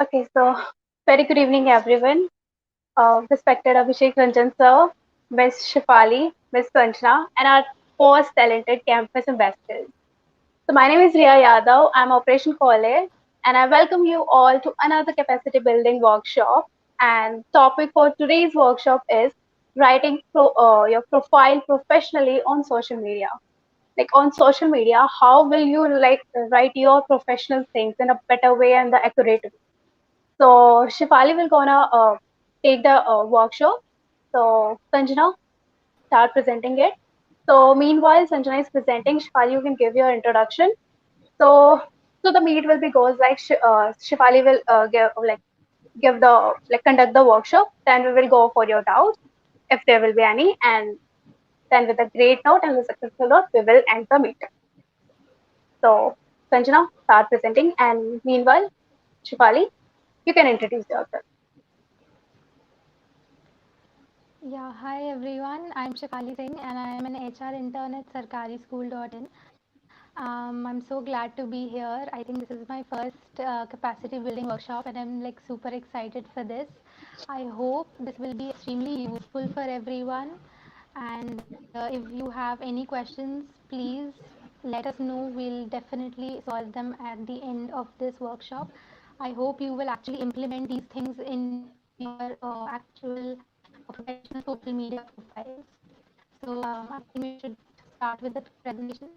Okay, so very good evening, everyone. Respected Abhishek Ranjan sir, Miss Shifali, Miss Sanjana, and our most talented campus ambassadors. So my name is Ria Yadav. I'm Operation College, and I welcome you all to another capacity building workshop. And topic for today's workshop is writing your profile professionally on social media. Like on social media, how will you write your professional things in a better way and the accurate way? So Shifali will gonna take the workshop. So Sanjana, start presenting it. So meanwhile, Sanjana is presenting. Shifali, you can give your introduction. So so the meet will be goes like Shifali will give the conduct the workshop. Then we will go for your doubts if there will be any, and then with a great note and a successful note, we will end the meet. So Sanjana, start presenting, and meanwhile, Shifali, you can introduce yourself. Yeah, hi everyone. I'm Shefali Singh and I am an HR intern at Sarkari School.in. I'm so glad to be here. I think this is my first capacity building workshop and I'm like super excited for this. I hope this will be extremely useful for everyone. And if you have any questions, please let us know. We'll definitely solve them at the end of this workshop. I hope you will actually implement these things in your actual professional social media profiles. So I think we should start with the presentation.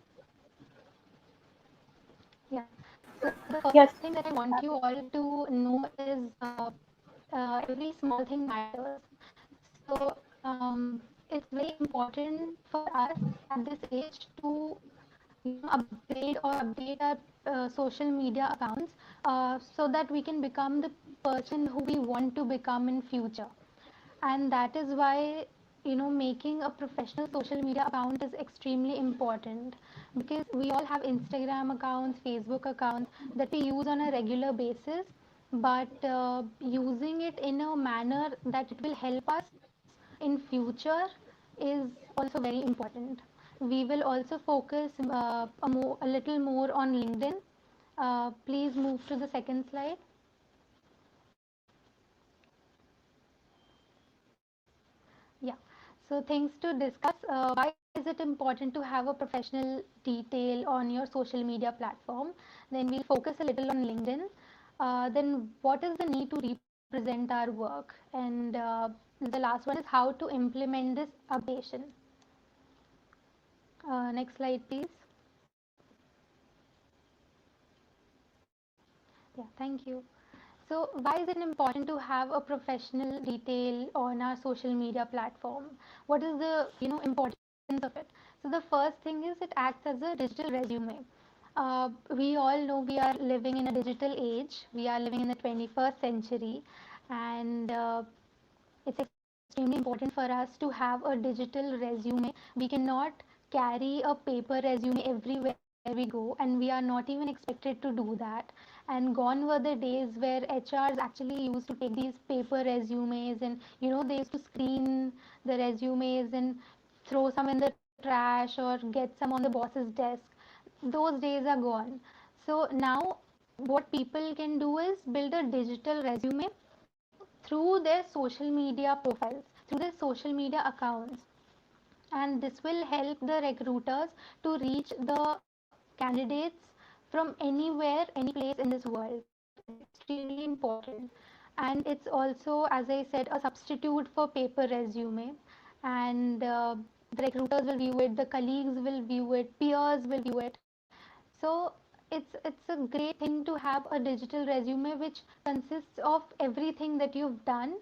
Yeah. So the first Yes. thing that I want you all to know is every small thing matters. So it's very important for us at this age to upgrade or update our social media accounts so that we can become the person who we want to become in future. And that is why making a professional social media account is extremely important, because we all have Instagram accounts, Facebook accounts that we use on a regular basis, but using it in a manner that it will help us in future is also very important. We will also focus a little more on LinkedIn. Please move to the second slide. Yeah. So things to discuss. Why is it important to have a professional detail on your social media platform? Then we'll focus a little on LinkedIn. Then what is the need to represent our work? And the last one is how to implement this updation. Next slide, please. Yeah, thank you. So why is it important to have a professional detail on our social media platform? What is the importance of it? So the first thing is it acts as a digital resume. We all know we are living in a digital age. We are living in the 21st century, and it's extremely important for us to have a digital resume. We cannot carry a paper resume everywhere we go, and we are not even expected to do that. And gone were the days where HRs actually used to take these paper resumes, and they used to screen the resumes and throw some in the trash or get some on the boss's desk. Those days are gone. So now what people can do is build a digital resume through their social media profiles, through their social media accounts. And this will help the recruiters to reach the candidates from anywhere, any place in this world. It's extremely important. And it's also, as I said, a substitute for paper resume. And the recruiters will view it, the colleagues will view it, peers will view it. So it's a great thing to have a digital resume which consists of everything that you've done,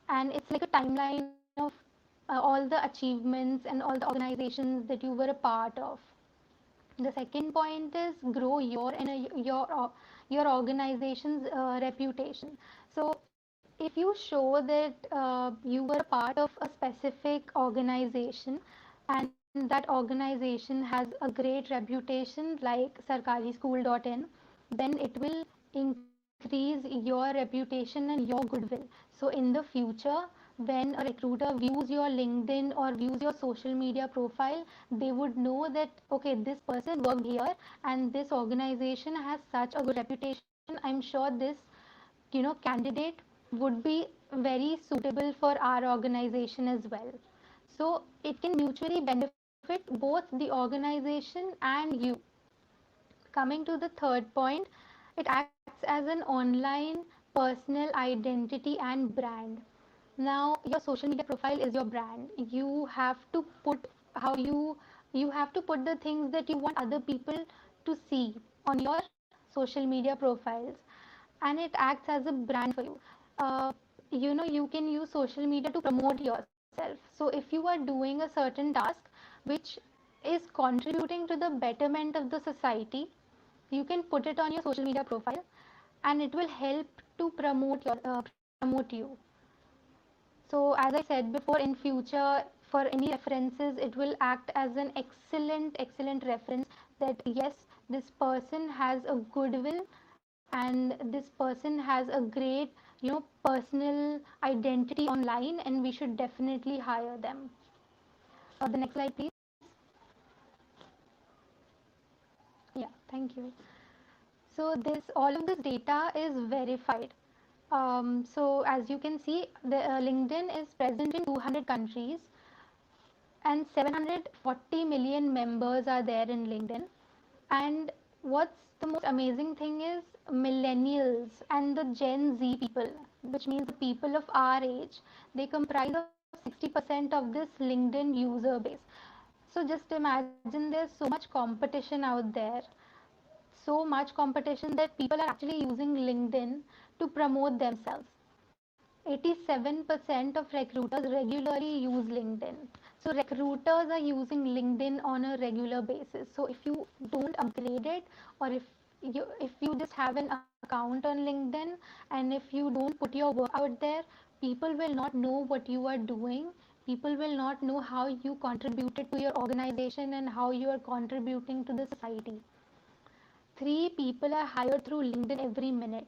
and it's like a timeline of all the achievements and all the organizations that you were a part of. The second point is grow your organization's reputation. So if you show that you were a part of a specific organization, and that organization has a great reputation like sarkarischool.in, then it will increase your reputation and your goodwill. So in the future, when a recruiter views your LinkedIn or views your social media profile, they would know that okay, this person worked here and this organization has such a good reputation. I'm sure this candidate would be very suitable for our organization as well. So it can mutually benefit both the organization and you. Coming to the third point, it acts as an online personal identity and brand. Now your social media profile is your brand. You have to put how you have to put the things that you want other people to see on your social media profiles, and it acts as a brand for you. uh, you can use social media to promote yourself. So if you are doing a certain task which is contributing to the betterment of the society, you can put it on your social media profile, and it will help to promote you. So as I said before, in future, for any references, it will act as an excellent reference that yes, this person has a goodwill, and this person has a great personal identity online, and we should definitely hire them. The next slide, please. Yeah, thank you. So this all of this data is verified. So as you can see, the LinkedIn is present in 200 countries, and 740 million members are there in LinkedIn. And what's the most amazing thing is millennials and the Gen Z people, which means the people of our age, they comprise of 60% of this LinkedIn user base. So just imagine there's so much competition out there, so much competition that people are actually using LinkedIn to promote themselves. 87% of recruiters regularly use LinkedIn. So recruiters are using LinkedIn on a regular basis. So if you don't upgrade it, or if you just have an account on LinkedIn, and if you don't put your work out there, people will not know what you are doing. People will not know how you contributed to your organization and how you are contributing to the society. 3 people are hired through LinkedIn every minute.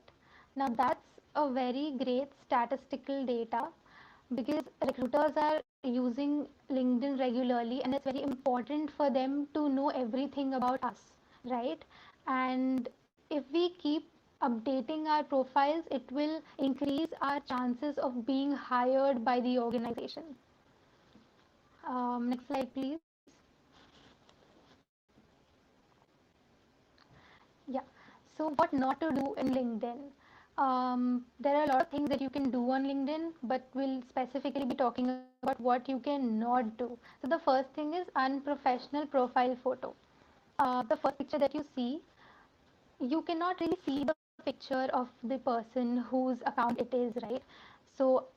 Now that's a very great statistical data, because recruiters are using LinkedIn regularly, and it's very important for them to know everything about us, right? And if we keep updating our profiles, it will increase our chances of being hired by the organization. Next slide, please. Yeah. So what not to do in LinkedIn? There are a lot of things that you can do on LinkedIn, but we'll specifically be talking about what you can not do. So the first thing is unprofessional profile photo. The first picture that you see, you cannot really see the picture of the person whose account it is, right? So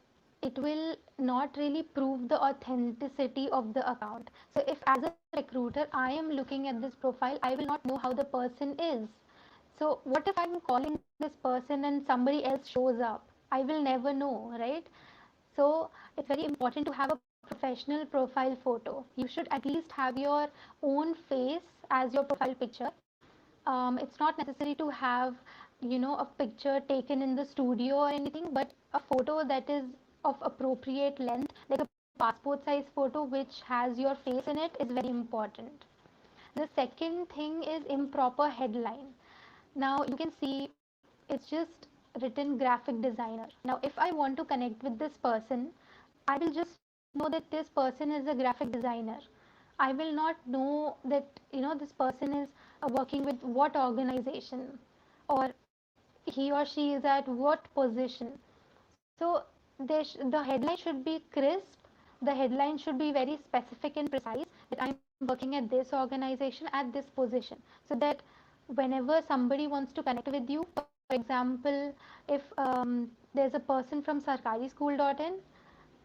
it will not really prove the authenticity of the account. So if as a recruiter I am looking at this profile, I will not know how the person is. So what if I'm calling this person and somebody else shows up? I will never know, right? So it's very important to have a professional profile photo. You should at least have your own face as your profile picture. It's not necessary to have, a picture taken in the studio or anything, but a photo that is of appropriate length, like a passport size photo which has your face in it, is very important. The second thing is improper headline. Now you can see it's just written graphic designer. Now if I want to connect with this person, I will just know that this person is a graphic designer. I will not know that this person is working with what organization, or he or she is at what position. So the headline should be crisp. The headline should be very specific and precise, that I'm working at this organization at this position, so that whenever somebody wants to connect with you, for example, if there's a person from sarkari school.in,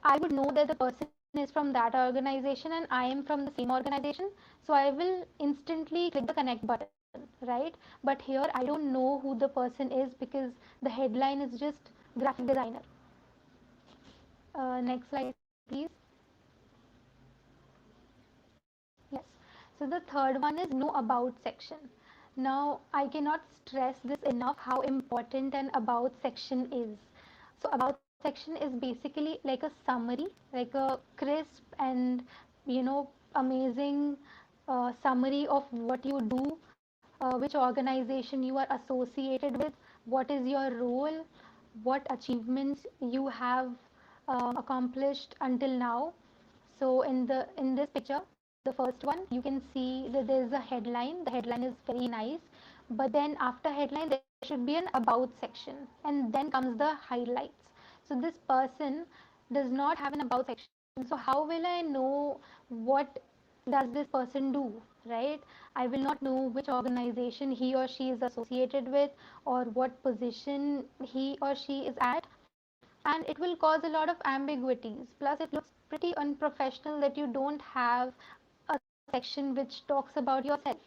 I would know that the person is from that organization and I am from the same organization. So I will instantly click the connect button, right? But here I don't know who the person is, because the headline is just graphic designer. Next slide, please. Yes. So the third one is no about section. Now I cannot stress this enough how important an about section is. So about section is basically like a summary, like a crisp and amazing summary of what you do, which organization you are associated with, what is your role, what achievements you have accomplished until now. So in this picture, the first one, you can see that there is a headline. The headline is very nice, but then after headline there should be an about section, and then comes the highlights. So this person does not have an about section. So how will I know what does this person do, right? I will not know which organization he or she is associated with, or what position he or she is at, and it will cause a lot of ambiguities. Plus it looks pretty unprofessional that you don't have a section which talks about yourself.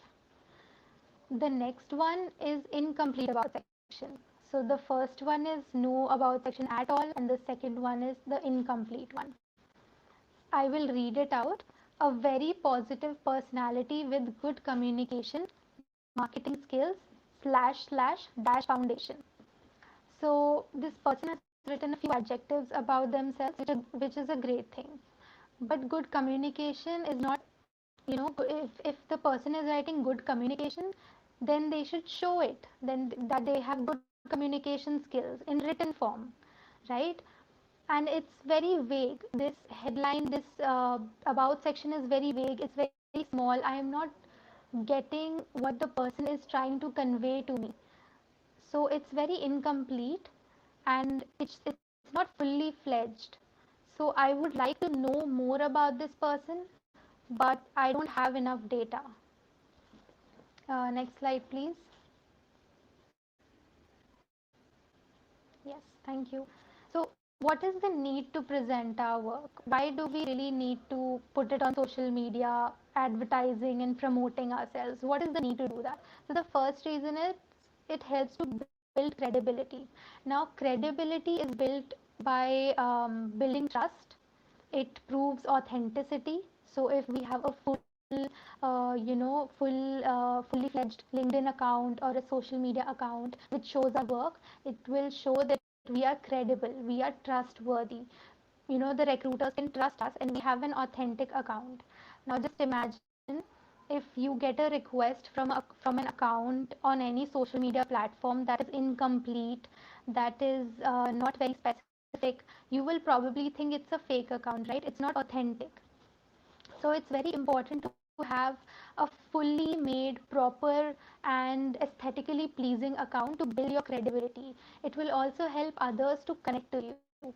The next one is incomplete about section. So the first one is no about section at all, and the second one is the incomplete one. I will read it out. A very positive personality with good communication, marketing skills, // dash foundation. So this person has written a few adjectives about themselves, which is a great thing. But good communication is not, if the person is writing good communication, then they should show it, then that they have good communication skills in written form, right? And it's very vague. This headline, this about section is very vague, it's very small. I am not getting what the person is trying to convey to me. So it's very incomplete, and it's not fully fledged. So I would like to know more about this person, but I don't have enough data. Next slide, please. Yes, thank you. So what is the need to present our work? Why do we really need to put it on social media, advertising and promoting ourselves? What is the need to do that? So the first reason is it helps to build credibility. Now, credibility is built by building trust. It proves authenticity. So if we have a fully fledged LinkedIn account or a social media account which shows our work, it will show that we are credible, we are trustworthy. The recruiters can trust us, and we have an authentic account. Now just imagine if you get a request from an account on any social media platform that is incomplete, that is not very specific. You will probably think it's a fake account, right? It's not authentic. So it's very important to have a fully made, proper and aesthetically pleasing account to build your credibility. It will also help others to connect to you.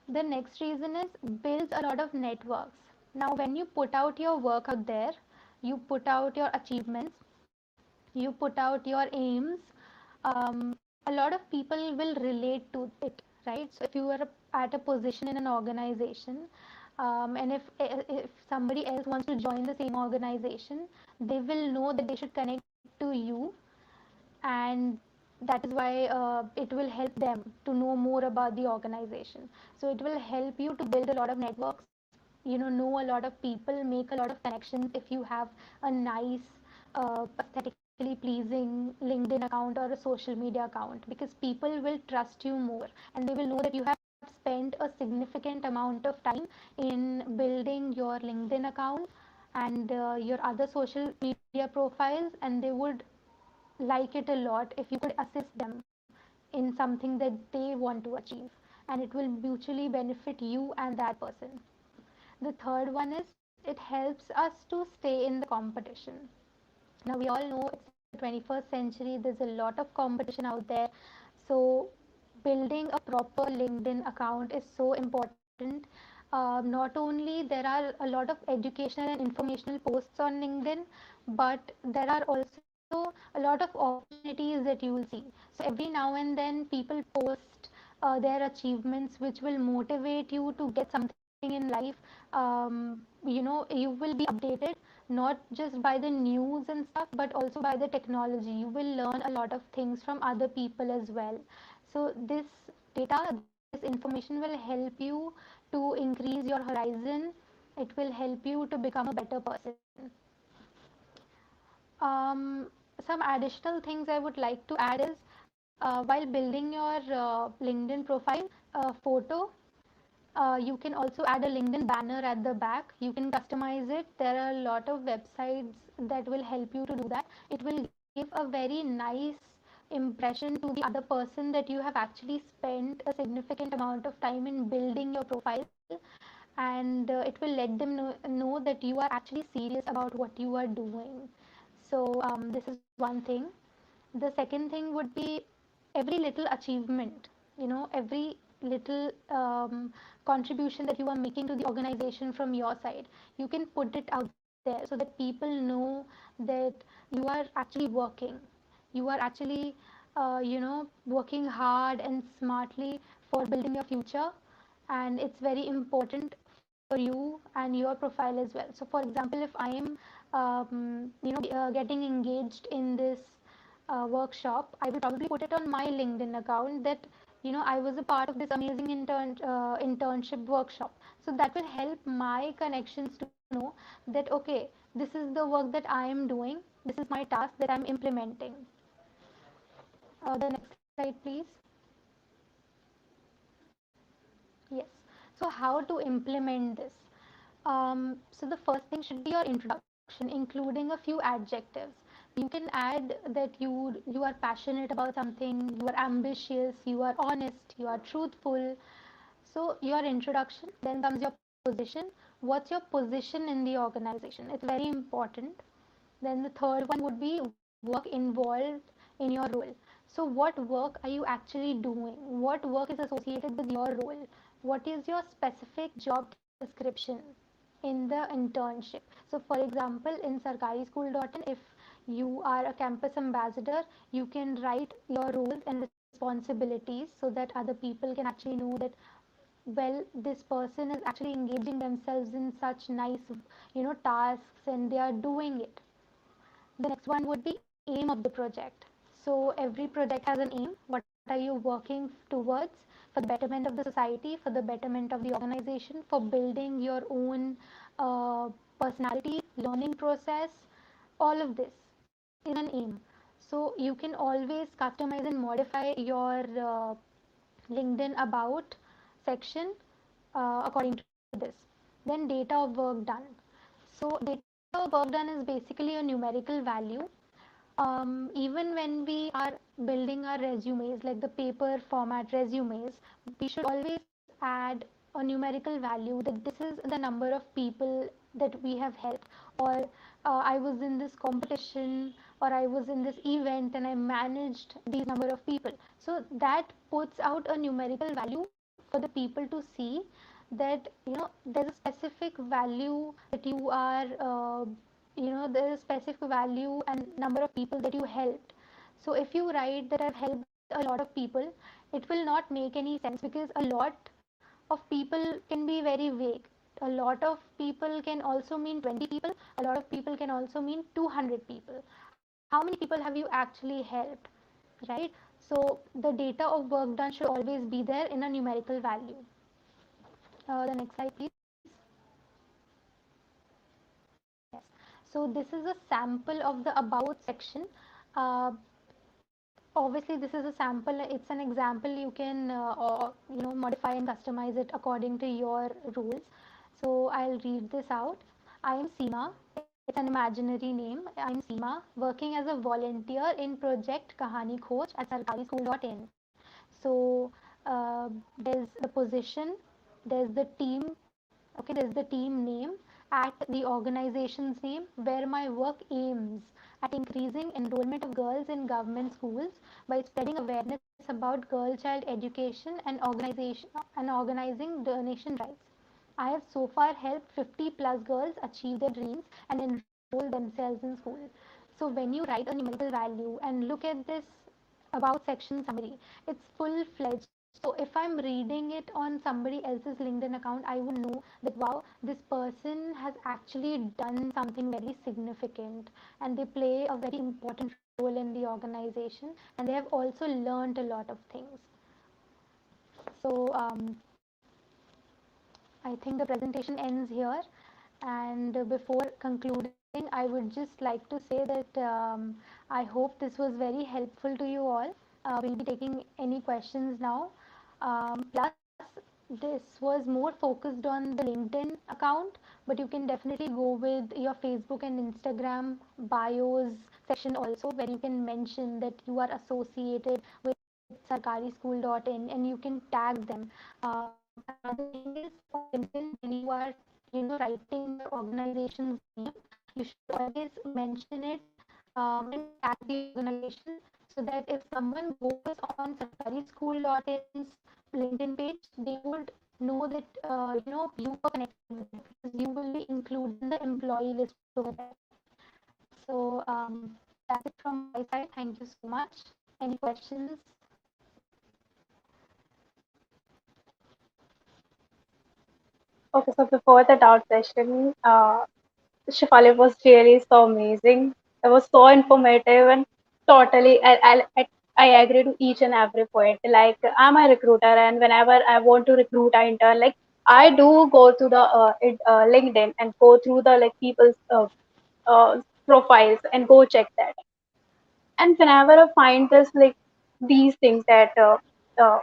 The next reason is builds a lot of networks. Now when you put out your work out there, you put out your achievements, you put out your aims, um, a lot of people will relate to it, right? So if you are at a position in an organization, and if somebody else wants to join the same organization, they will know that they should connect to you, and that is why it will help them to know more about the organization. So it will help you to build a lot of networks, know a lot of people, make a lot of connections if you have a nice, aesthetically pleasing LinkedIn account or a social media account, because people will trust you more, and they will know that you have spent a significant amount of time in building your LinkedIn account and your other social media profiles, and they would like it a lot if you could assist them in something that they want to achieve, and it will mutually benefit you and that person. The third one is it helps us to stay in the competition. Now we all know it's the 21st century, there's a lot of competition out there. So building a proper LinkedIn account is so important. Not only there are a lot of educational and informational posts on LinkedIn, but there are also a lot of opportunities that you will see. So every now and then people post their achievements, which will motivate you to get something in life. You will be updated not just by the news and stuff, but also by the technology. You will learn a lot of things from other people as well. So this data, this information will help you to increase your horizon. It will help you to become a better person. um, some additional things I would like to add is, while building your LinkedIn profile, photo, you can also add a LinkedIn banner at the back. You can customize it. There are a lot of websites that will help you to do that. It will give a very nice impression to the other person that you have actually spent a significant amount of time in building your profile, and it will let them know that you are actually serious about what you are doing. So this is one thing. The second thing would be every little achievement, every little contribution that you are making to the organization from your side, you can put it out there so that people know that you are actually working, you are actually working hard and smartly for building your future. And it's very important for you and your profile as well. So for example, if I am getting engaged in this workshop, I will probably put it on my LinkedIn account that I was a part of this amazing internship workshop. So that will help my connections to know that okay, this is the work that I am doing, this is my task that I'm implementing. The next slide, please. Yes. So how to implement this? So the first thing should be your introduction, including a few adjectives. You can add that you are passionate about something, you are ambitious, you are honest, you are truthful. So your introduction, then comes your position. What's your position in the organization? It's very important. Then the third one would be work involved in your role. So what work are you actually doing? What work is associated with your role? What is your specific job description in the internship? So for example, in sarkarischool.in, if you are a campus ambassador, you can write your roles and responsibilities so that other people can actually know that, well, this person is actually engaging themselves in such nice tasks and they are doing it. The next one would be aim of the project. So every project has an aim. What are you working towards? For the betterment of the society, for the betterment of the organization, for building your own personality, learning process. All of this is an aim. So you can always customize and modify your LinkedIn about section according to this. Then data of work done. So data of work done is basically a numerical value. Even when we are building our resumes, like the paper format resumes, we should always add a numerical value that this is the number of people that we have helped, or I was in this competition, or I was in this event and I managed these number of people. So that puts out a numerical value for the people to see that there's a specific value that you are there is specific value and number of people that you helped. So if you write that I've helped a lot of people, it will not make any sense because a lot of people can be very vague. A lot of people can also mean 20 people, a lot of people can also mean 200 people. How many people have you actually helped, right? So the data of work done should always be there in a numerical value. The next slide, please. Yes. So this is a sample of the about section. Uh, Obviously, this is a sample. It's an example. You can modify and customize it according to your rules. So I'll read this out. I am Seema. It's an imaginary name. I'm Seema, working as a volunteer in Project Kahani Khoj at sarkarischool.in. So there's the position, there's the team, okay, there's the team name, at the organization's name, where my work aims at increasing enrollment of girls in government schools by spreading awareness about girl child education and organization and organizing donation drives. I have so far helped 50 plus girls achieve their dreams and enroll themselves in school. So when you write a numerical value and look at this about section summary, it's full fledged. So if I'm reading it on somebody else's LinkedIn account, I would know that wow, this person has actually done something very significant and they play a very important role in the organization, and they have also learned a lot of things. So I think the presentation ends here. And before concluding, I would just like to say that I hope this was very helpful to you all. We'll be taking any questions now. Plus, this was more focused on the LinkedIn account, but you can definitely go with your Facebook and Instagram bios section also, where you can mention that you are associated with sarkarischool.in and you can tag them. Another thing is on LinkedIn, when you are writing your organization's name, you should always mention it and tag the organization, so that if someone goes on sarkarischool.in's LinkedIn page, they would know that you were connected with them, because you will be included in the employee list over there. So that's it from my side. Thank you so much. Any questions? Okay, so before the doubt session, Shifali was really so amazing. It was so informative and totally, I agree to each and every point. Like, I'm a recruiter, and whenever I want to recruit an intern, like, I do go to the LinkedIn and go through the like people's profiles and go check that. And whenever I find this like these things that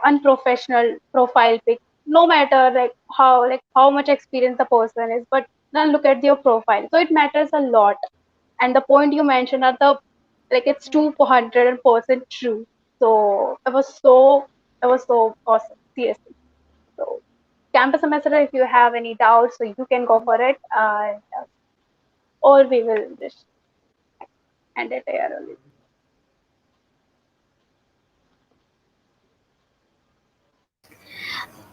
unprofessional profile pic, no matter like how much experience the person is, but then look at your profile. So it matters a lot. And the point you mentioned are the like it's Right. 200% true. So it was so awesome, seriously. So campus semester, if you have any doubts, so you can go for it, or we will just end it here only.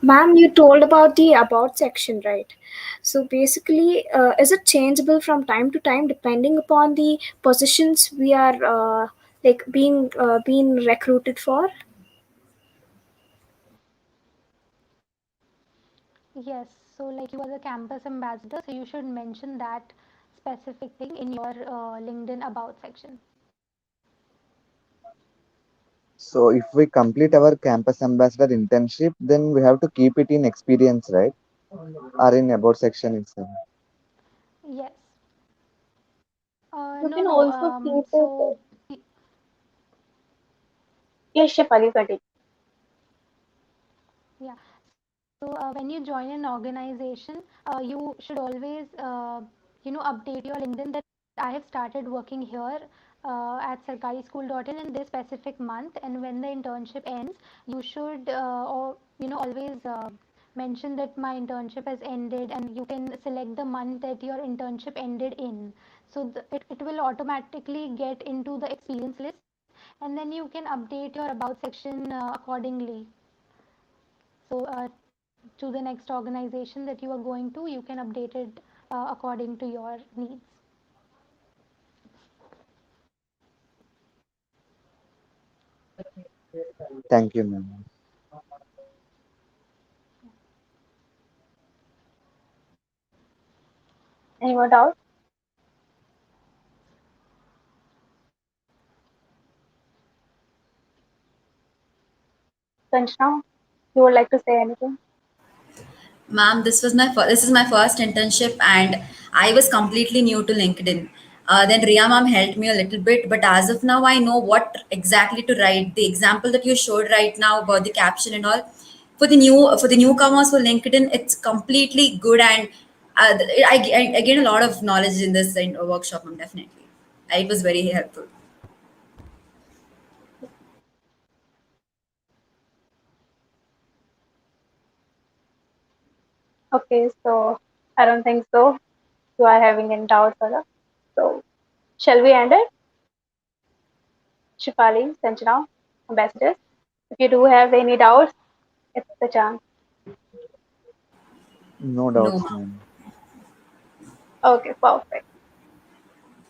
Ma'am, you told about the about section, right? So basically, is it changeable from time to time depending upon the positions we are like being recruited for? Yes. So like you are the campus ambassador, so you should mention that specific thing in your LinkedIn about section. So if we complete our campus ambassador internship, then we have to keep it in experience, right? Or in about section itself. Yes. You No, can no. also keep it. So Yes, Shefali, continue. yeah. So when you join an organization, you should always, update your LinkedIn that I have started working here at sarkarischool.in in this specific month, and when the internship ends, you should, or always mention that my internship has ended, and you can select the month that your internship ended in. So it will automatically get into the experience list, and then you can update your about section accordingly. So to the next organization that you are going to, you can update it according to your needs. Thank you, ma'am. Any more doubts? Sanjana, you would like to say anything? Ma'am, this is my first internship, and I was completely new to LinkedIn. Then Ria ma'am helped me a little bit, but as of now, I know what exactly to write. The example that you showed right now about the caption and all, for the newcomers for LinkedIn, it's completely good, and I gained a lot of knowledge in this workshop, ma'am. Definitely, it was very helpful. Okay, so I don't think so. You are having any doubts, Ola. So shall we end it? Shifali, Sanjana, ambassadors. If you do have any doubts, it's the chance. No No, doubts, ma'am. ma'am. Okay, perfect.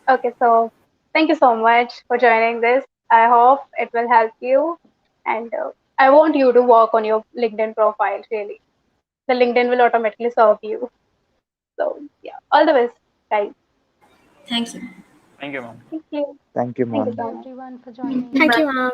Okay, so thank you so much for joining this. I hope it will help you, and I want you to work on your LinkedIn profile. Really, the LinkedIn will automatically serve you. So yeah, all the best, guys. Thank you. Thank you, ma'am. Thank you. Thank you, Thank you ma'am. Thank so you much. everyone for joining. Thank you, ma'am.